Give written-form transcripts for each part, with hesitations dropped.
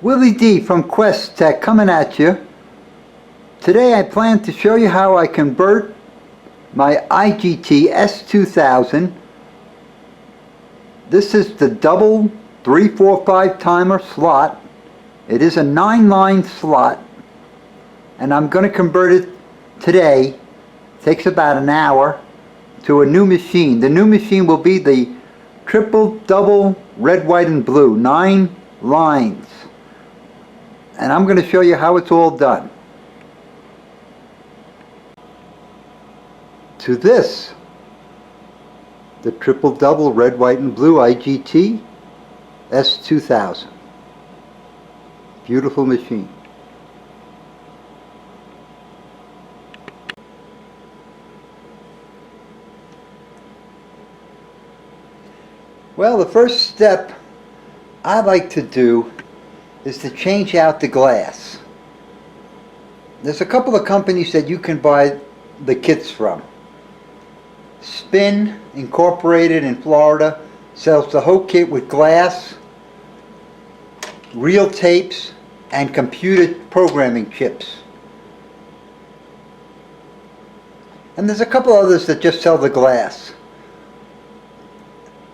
Willie D from Quest Tech coming at you. Today I plan to show you how I convert my IGT S2000. This is the double 345 timer slot. It is a 9-line slot and I'm going to convert it today. It takes about an hour to a new machine. The new machine will be the triple double red, white and blue 9 lines. And I'm going to show you how it's all done. To this, the triple double red, white and blue IGT S2000. Beautiful machine. Well, the first step I like to do is to change out the glass. There's a couple of companies that you can buy the kits from. Spin Incorporated in Florida sells the whole kit with glass, reel tapes, and computer programming chips. And there's a couple others that just sell the glass.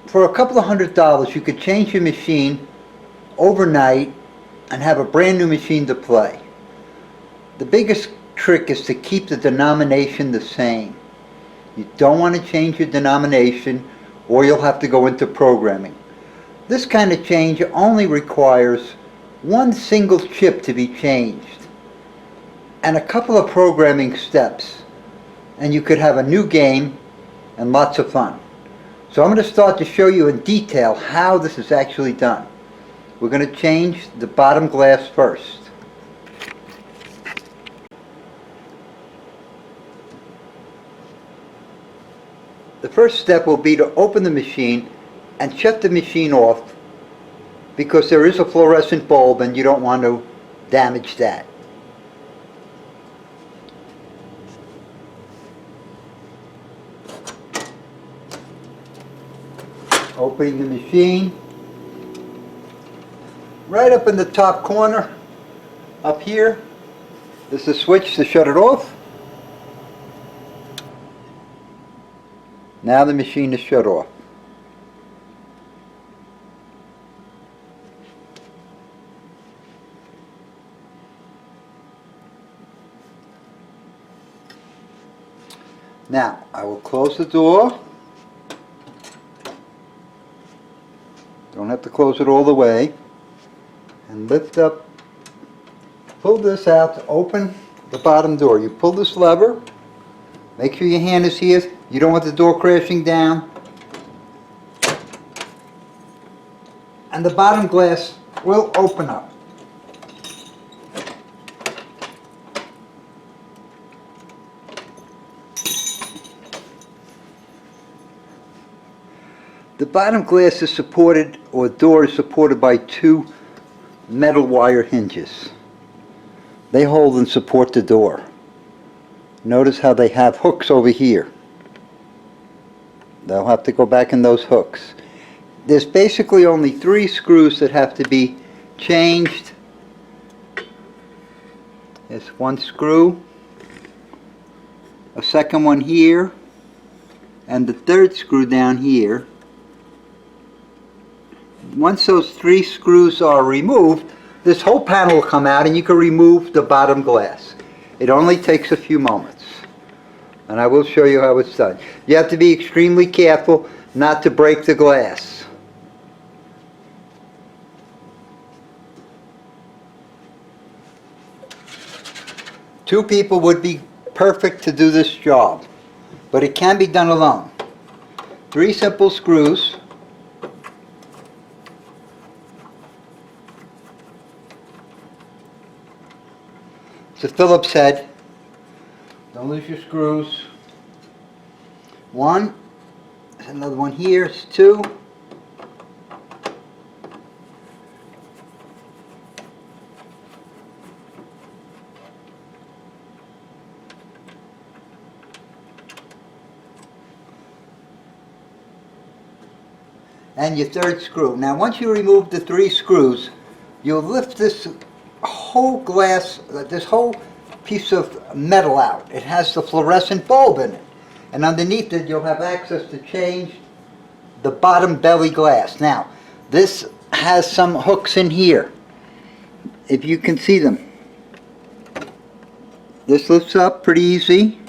For a couple of $100 you could change your machine overnight and have a brand new machine to play. The biggest trick is to keep the denomination the same. You don't want to change your denomination or you'll have to go into programming. This kind of change only requires one single chip to be changed and a couple of programming steps, and you could have a new game and lots of fun. So I'm going to start to show you in detail how this is actually done. We're going to change the bottom glass first. The first step will be to open the machine and shut the machine off, because there is a fluorescent bulb and you don't want to damage that. Opening the machine. Right up in the top corner, up here, there's a switch to shut it off. Now the machine is shut off. Now I will close the door. Don't have to close it all the way. And lift up, pull this out to open the bottom door. You pull this lever, make sure your hand is here. You don't want the door crashing down. And the bottom glass will open up. The bottom glass is supported, or door is supported by two metal wire hinges. They hold and support the door. Notice how they have hooks over here. They'll have to go back in those hooks. There's basically only 3 screws that have to be changed. There's one screw, a second one here, and the third screw down here. Once those 3 screws are removed, this whole panel will come out and you can remove the bottom glass. It only takes a few moments. And I will show you how it's done. You have to be extremely careful not to break the glass. Two people would be perfect to do this job, but it can be done alone. 3 simple screws. It's a Phillips head. Don't lose your screws. 1. There's another one here. It's 2. and your third screw. Now once you remove the 3 screws, you'll lift this whole glass, this whole piece of metal out. It has the fluorescent bulb in it. And underneath it, you'll have access to change the bottom belly glass. Now, this has some hooks in here, if you can see them. This lifts up pretty easy,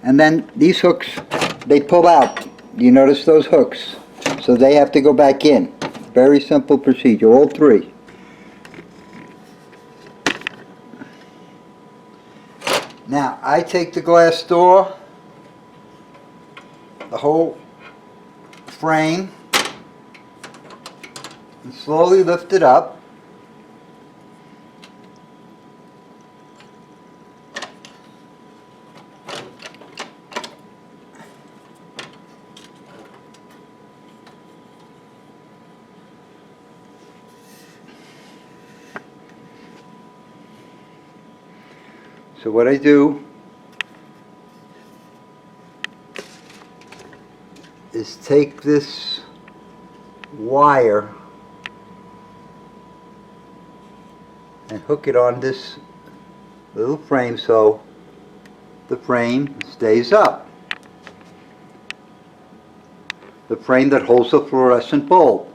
and then these hooks, they pull out. You notice those hooks? So they have to go back in. Very simple procedure, all three. Now, I take the glass door, the whole frame, and slowly lift it up. So what I do is take this wire and hook it on this little frame so the frame stays up. The frame that holds the fluorescent bulb.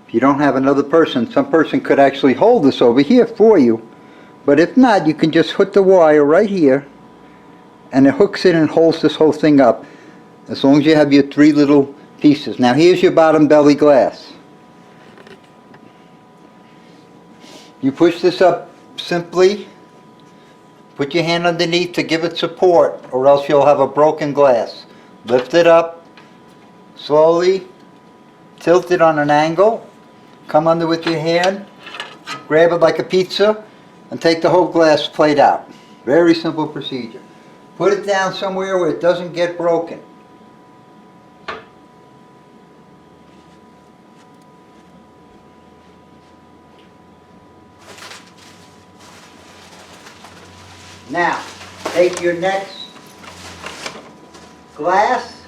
If you don't have another person, some person could actually hold this over here for you. But if not, you can just hook the wire right here, and it hooks in and holds this whole thing up, as long as you have your three little pieces. Now here's your bottom belly glass. You push this up simply, put your hand underneath to give it support, or else you'll have a broken glass. Lift it up, slowly, tilt it on an angle, come under with your hand, grab it like a pizza, and take the whole glass plate out. Very simple procedure. Put it down somewhere where it doesn't get broken. Now, take your next glass,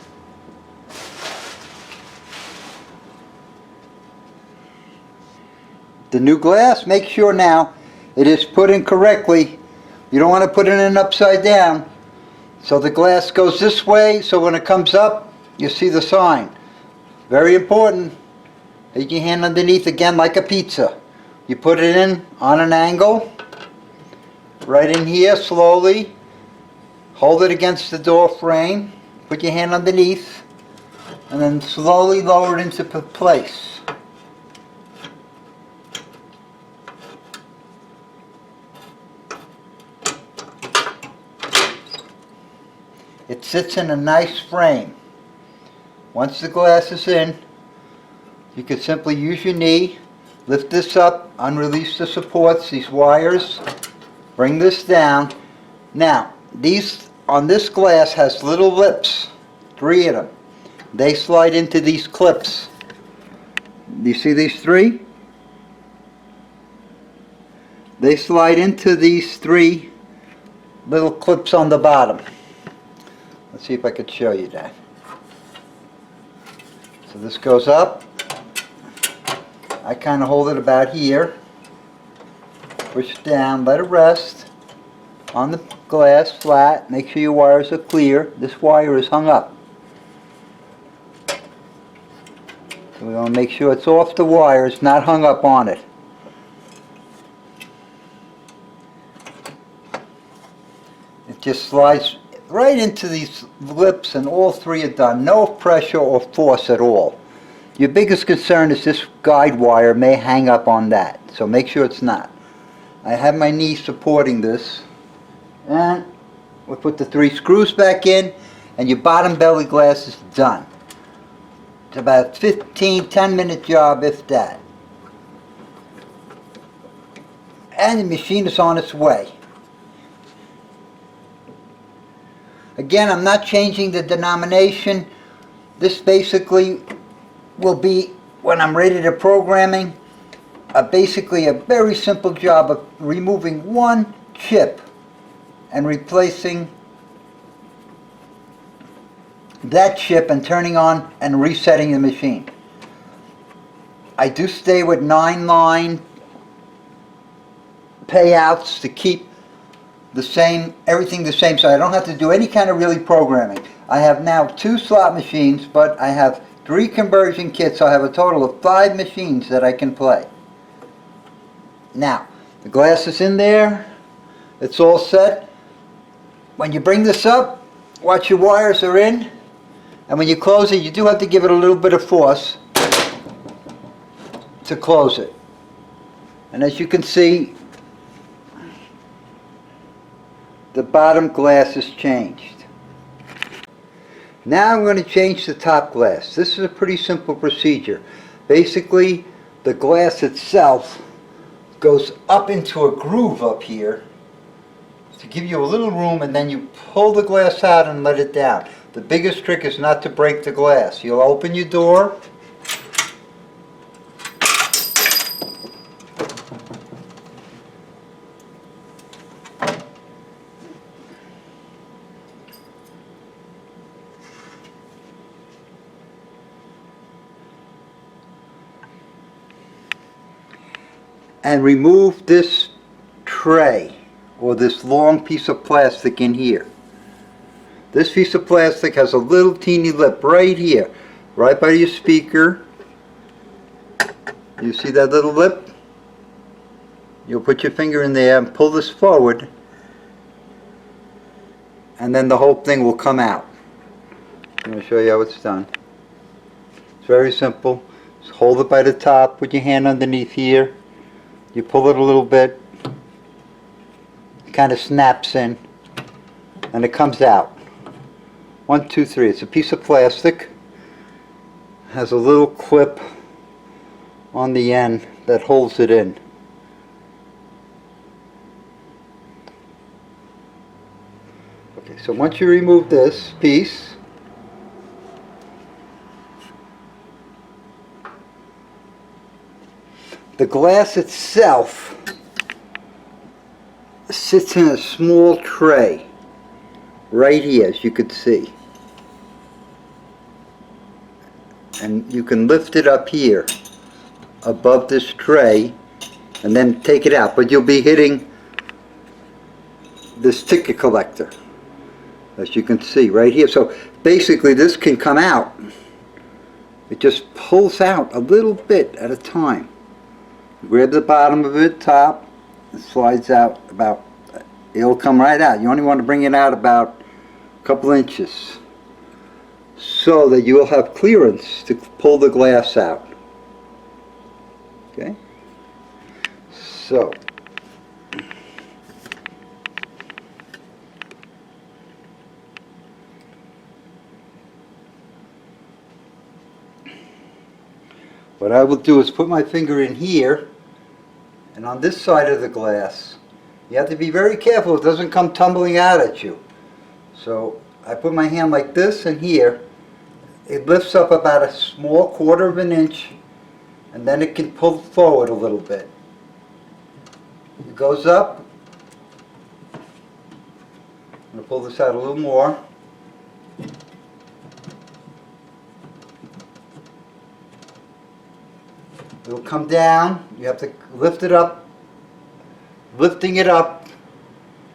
the new glass, make sure now it is put in correctly. You don't want to put it in upside down. So the glass goes this way, so when it comes up, you see the sign. Very important. Take your hand underneath again like a pizza. You put it in on an angle, right in here slowly. Hold it against the door frame. Put your hand underneath, and then slowly lower it into place. It sits in a nice frame. Once the glass is in, you can simply use your knee, lift this up, unrelease the supports, these wires, bring this down. Now, these on this glass has little lips, 3 of them. They slide into these clips. Do you see these 3? They slide into these 3 little clips on the bottom. Let's see if I could show you that. So this goes up. I kind of hold it about here. Push down, let it rest on the glass flat. Make sure your wires are clear. This wire is hung up. So we want to make sure it's off the wire, it's not hung up on it. It just slides right into these lips, and all 3 are done. No pressure or force at all. Your biggest concern is this guide wire may hang up on that, so make sure it's not. I have my knee supporting this, and we'll put the 3 screws back in, and your bottom belly glass is done. It's about a 10-minute job, if that. And the machine is on its way. Again, I'm not changing the denomination. This basically will be, when I'm ready to programming, basically a very simple job of removing 1 chip and replacing that chip and turning on and resetting the machine. I do stay with 9-line payouts to keep the same, everything the same, so I don't have to do any kind of really programming. I have now 2 slot machines, but I have 3 conversion kits, so I have a total of 5 machines that I can play. Now, the glass is in there, it's all set. When you bring this up, watch your wires are in, and when you close it, you do have to give it a little bit of force to close it. And as you can see, the bottom glass is changed. Now I'm going to change the top glass. This is a pretty simple procedure. Basically, the glass itself goes up into a groove up here to give you a little room, and then you pull the glass out and let it down. The biggest trick is not to break the glass. You'll open your door, and remove this tray or this long piece of plastic in here. This piece of plastic has a little teeny lip right here, right by your speaker. You see that little lip? You'll put your finger in there and pull this forward, and then the whole thing will come out. I'm going to show you how it's done. It's very simple. Just hold it by the top, put your hand underneath here. You pull it a little bit, it kind of snaps in, and it comes out. 1, 2, 3. It's a piece of plastic. Has a little clip on the end that holds it in. Okay, so once you remove this piece, the glass itself sits in a small tray right here, as you could see. And you can lift it up here above this tray and then take it out, but you'll be hitting this ticket collector, as you can see right here. So basically this can come out. It just pulls out a little bit at a time. Grab the bottom of it, top, it slides out about, it'll come right out. You only want to bring it out about a couple inches so that you will have clearance to pull the glass out. Okay? So, what I will do is put my finger in here, and on this side of the glass, you have to be very careful it doesn't come tumbling out at you. So I put my hand like this, and here, it lifts up about a small 1/4 of an inch, and then it can pull forward a little bit. It goes up. I'm going to pull this out a little more. It'll come down. You have to lift it up, lifting it up,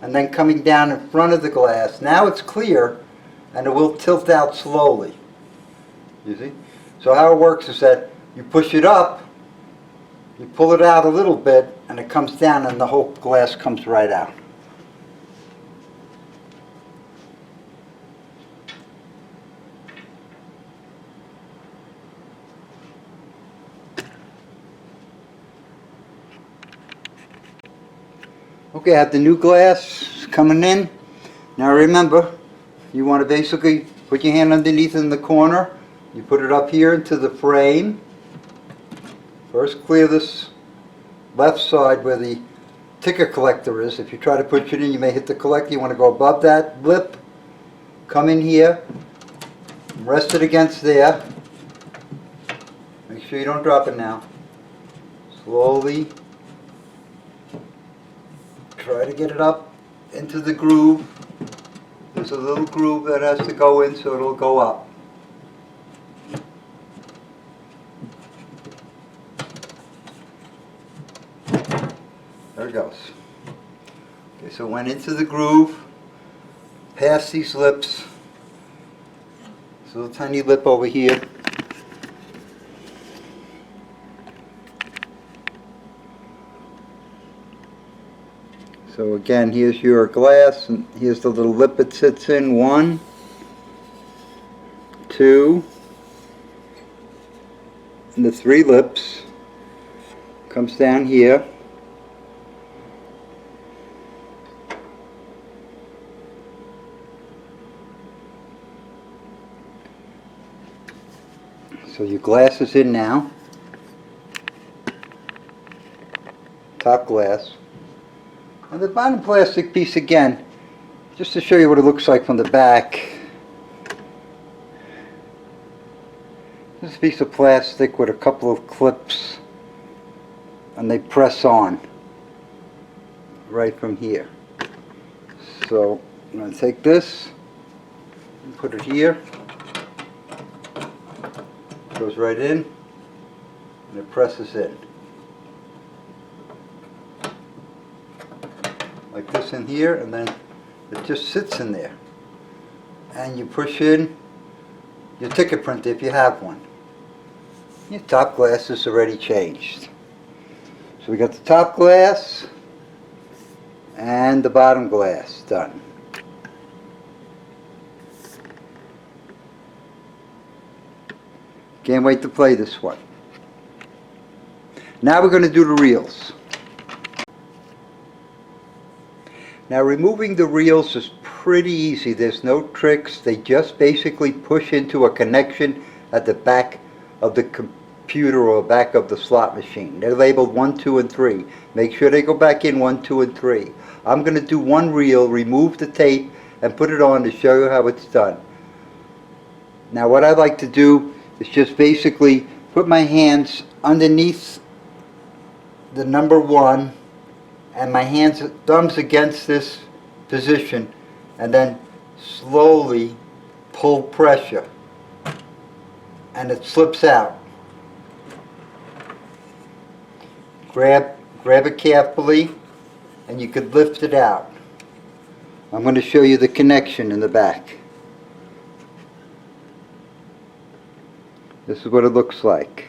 and then coming down in front of the glass. Now it's clear, and it will tilt out slowly. You see? So how it works is that you push it up, you pull it out a little bit, and it comes down, and the whole glass comes right out. Okay, I have the new glass coming in. Now remember, you want to basically put your hand underneath in the corner. You put it up here into the frame. First clear this left side where the ticket collector is. If you try to push it in, you may hit the collector. You want to go above that lip, come in here, rest it against there. Make sure you don't drop it now. Slowly try to get it up into the groove. There's a little groove that has to go in, so it'll go up. There it goes. Okay, so it went into the groove, past these lips. This little tiny lip over here. So again, here's your glass, and here's the little lip it sits in. 1, 2, and the 3 lips. Comes down here. So your glass is in now. Top glass. And the bottom plastic piece again, just to show you what it looks like from the back. This piece of plastic with a couple of clips, and they press on right from here. So I'm going to take this and put it here. Goes right in, and it presses in. Like this in here, and then it just sits in there. And you push in your ticket printer if you have one. Your top glass is already changed. So we got the top glass and the bottom glass done. Can't wait to play this one. Now we're going to do the reels. Now removing the reels is pretty easy. There's no tricks. They just basically push into a connection at the back of the computer or back of the slot machine. They're labeled 1, 2, and 3. Make sure they go back in 1, 2, and 3. I'm going to do one reel, remove the tape, and put it on to show you how it's done. Now what I like to do is just basically put my hands underneath the number 1 and my thumbs against this position, and then slowly pull pressure, and it slips out. Grab it carefully, and you could lift it out. I'm going to show you the connection in the back. This is what it looks like.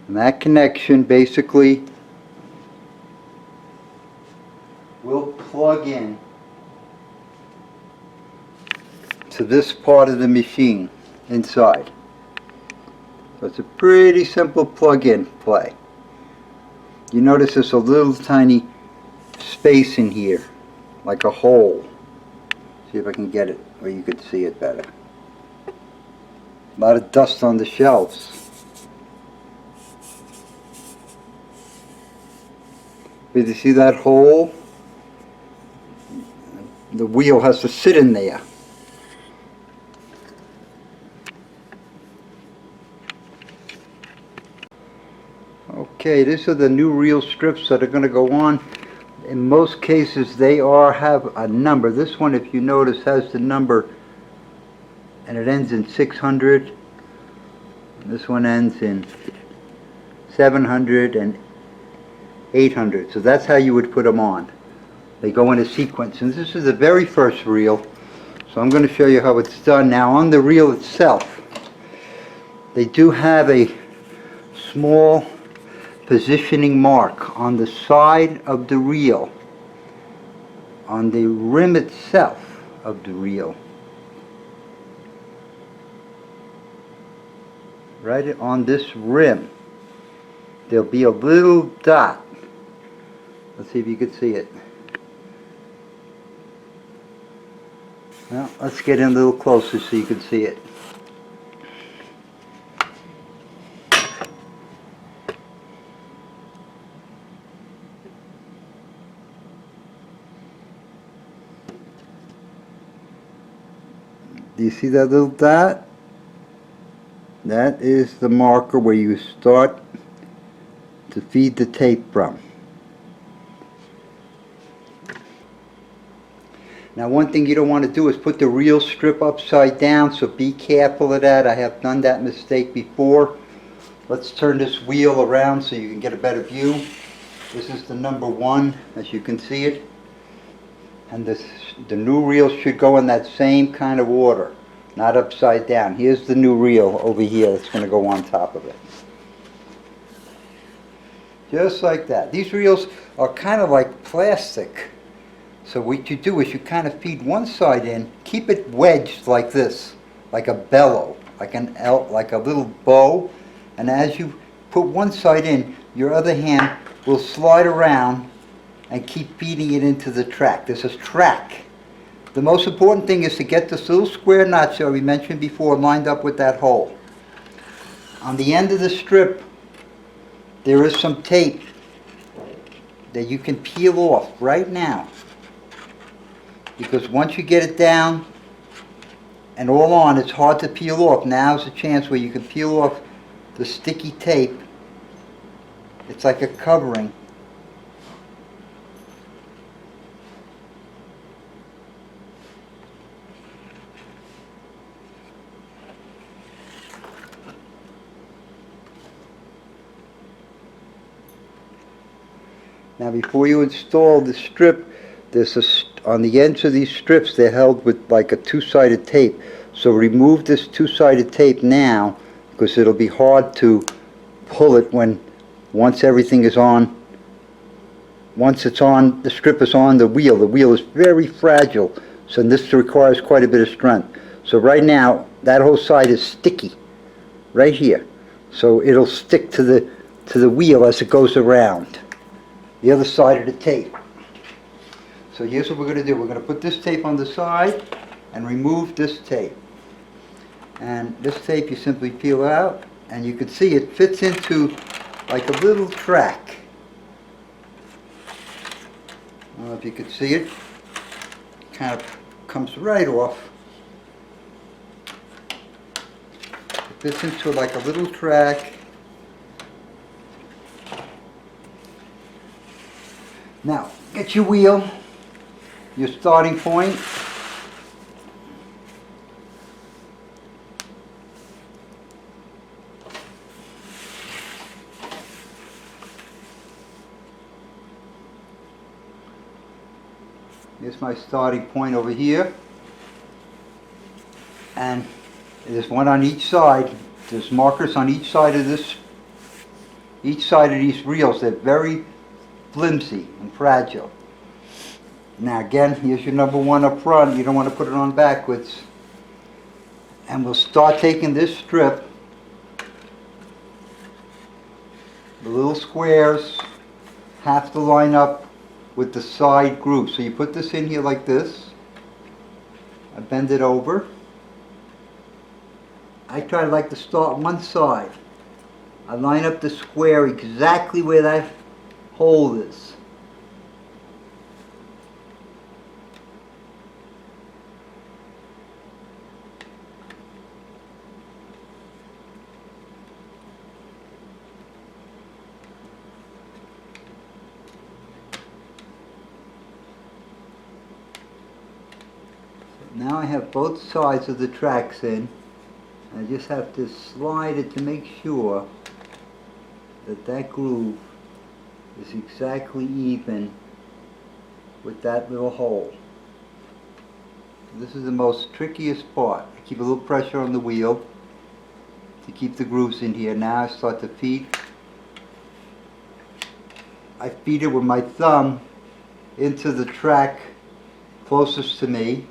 And that connection basically will plug in to this part of the machine inside. So it's a pretty simple plug-in play. You notice there's a little tiny space in here, like a hole. See if I can get it where you could see it better. A lot of dust on the shelves. Did you see that hole? The wheel has to sit in there. Okay, these are the new reel strips that are going to go on. In most cases they have a number. This one, if you notice, has the number and it ends in 600. This one ends in 700 and 800. So that's how you would put them on. They go in a sequence, and this is the very first reel, so I'm going to show you how it's done. Now on the reel itself, they do have a small positioning mark on the side of the reel, on the rim itself of the reel, right on this rim. There'll be a little dot. Let's see if you can see it. Well, let's get in a little closer so you can see it. Do you see that little dot? That is the marker where you start to feed the tape from. Now one thing you don't want to do is put the reel strip upside down, so be careful of that. I have done that mistake before. Let's turn this wheel around so you can get a better view. This is the number 1, as you can see it. And the new reel should go in that same kind of order, not upside down. Here's the new reel over here that's going to go on top of it. Just like that. These reels are kind of like plastic. So what you do is you kind of feed one side in, keep it wedged like this, like a bellow, like a little bow. And as you put one side in, your other hand will slide around and keep feeding it into the track. There's a track. The most important thing is to get this little square notch that we mentioned before lined up with that hole. On the end of the strip, there is some tape that you can peel off right now. Because once you get it down and all on, it's hard to peel off. Now's a chance where you can peel off the sticky tape. It's like a covering. Now before you install the strip, on the ends of these strips they're held with like a two-sided tape. So remove this two-sided tape now, because it'll be hard to pull it once everything is on. Once it's on, the strip is on the wheel. The wheel is very fragile, so this requires quite a bit of strength. So right now, that whole side is sticky, right here. So it'll stick to the wheel as it goes around. The other side of the tape. So here's what we're going to do. We're going to put this tape on the side and remove this tape. And this tape you simply peel out, and you can see it fits into like a little track. I don't know if you can see it. Kind of comes right off. It fits into like a little track. Now, get your wheel, your starting point. Here's my starting point over here. And there's one on each side. There's markers on each side of these reels. They're very flimsy and fragile. Now again, here's your number 1 up front. You don't want to put it on backwards. And we'll start taking this strip. The little squares have to line up with the side grooves. So you put this in here like this. I bend it over. I try to like to start one side. I line up the square exactly where that hole is. Now I have both sides of the tracks in. I just have to slide it to make sure that that groove is exactly even with that little hole. This is the most trickiest part. I keep a little pressure on the wheel to keep the grooves in here. Now I start to feed. I feed it with my thumb into the track closest to me.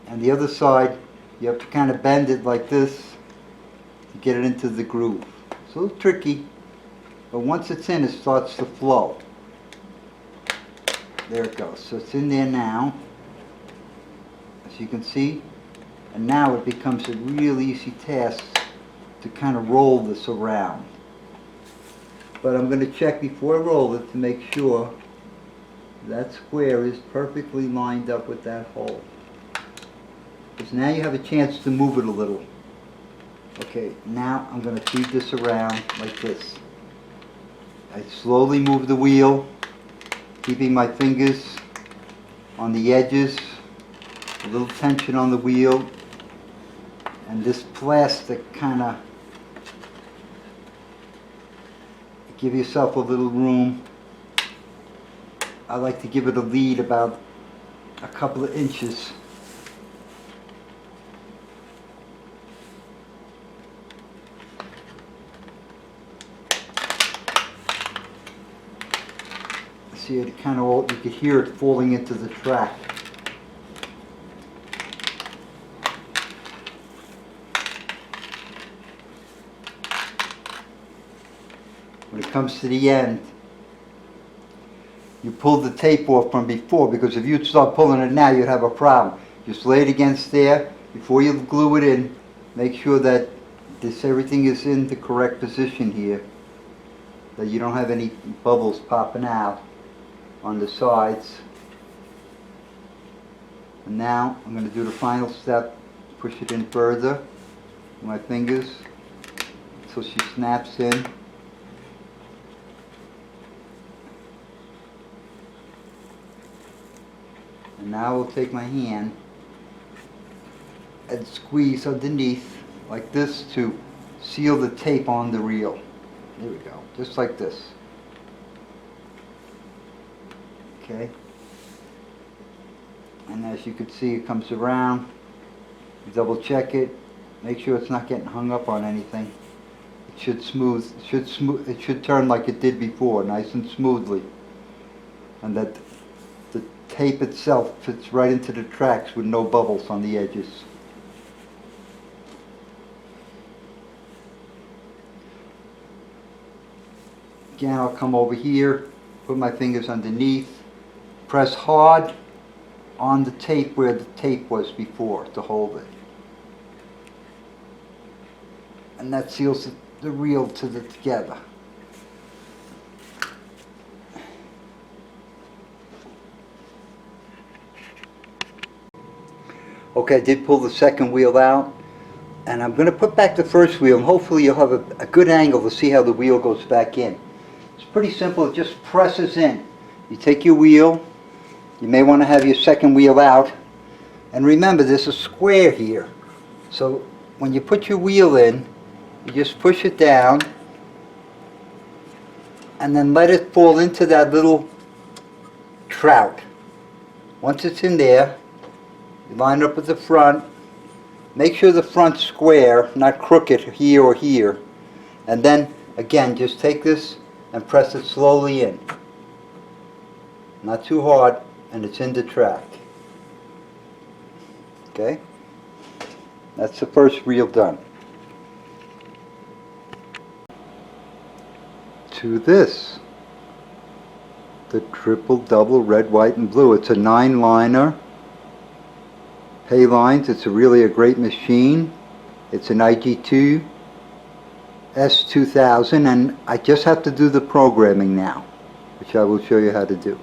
And the other side, you have to kind of bend it like this to get it into the groove. It's a little tricky, but once it's in, it starts to flow. There it goes. So it's in there now, as you can see. And now it becomes a real easy task to kind of roll this around. But I'm going to check before I roll it to make sure that square is perfectly lined up with that hole. Because now you have a chance to move it a little. Okay, now I'm going to feed this around like this. I slowly move the wheel, keeping my fingers on the edges, a little tension on the wheel, and this plastic kind of Give yourself a little room. I like to give it a lead about a couple of inches. See, it kind of, you could hear it falling into the track. When it comes to the end, you pull the tape off from before, because if you start pulling it now, you'd have a problem. Just lay it against there before you glue it in. Make sure that everything is in the correct position here, that you don't have any bubbles popping out on the sides. And now I'm going to do the final step. Push it in further with my fingers until she snaps in. And now I'll take my hand and squeeze underneath like this to seal the tape on the reel. There we go, just like this. Okay. And as you can see, it comes around. You double check it. Make sure it's not getting hung up on anything. It should smooth. It should turn like it did before, nice and smoothly. And that the tape itself fits right into the tracks with no bubbles on the edges. Again, I'll come over here, put my fingers underneath, press hard on the tape where the tape was before to hold it. And that seals the reel together. Okay, I did pull the second wheel out, and I'm going to put back the first wheel, and hopefully you'll have a good angle to see how the wheel goes back in. It's pretty simple, it just presses in. You take your wheel, you may want to have your second wheel out, and remember there's a square here. So when you put your wheel in, you just push it down, and then let it fall into that little trout. Once it's in there, you line up with the front. Make sure the front's square, not crooked here or here. And then, again, just take this and press it slowly in. Not too hard, and it's in the track. Okay? That's the first reel done. To this, the triple double red, white, and blue. It's a 9-liner. Hay lines. It's really a great machine. It's an IGT S2000, and I just have to do the programming now, which I will show you how to do.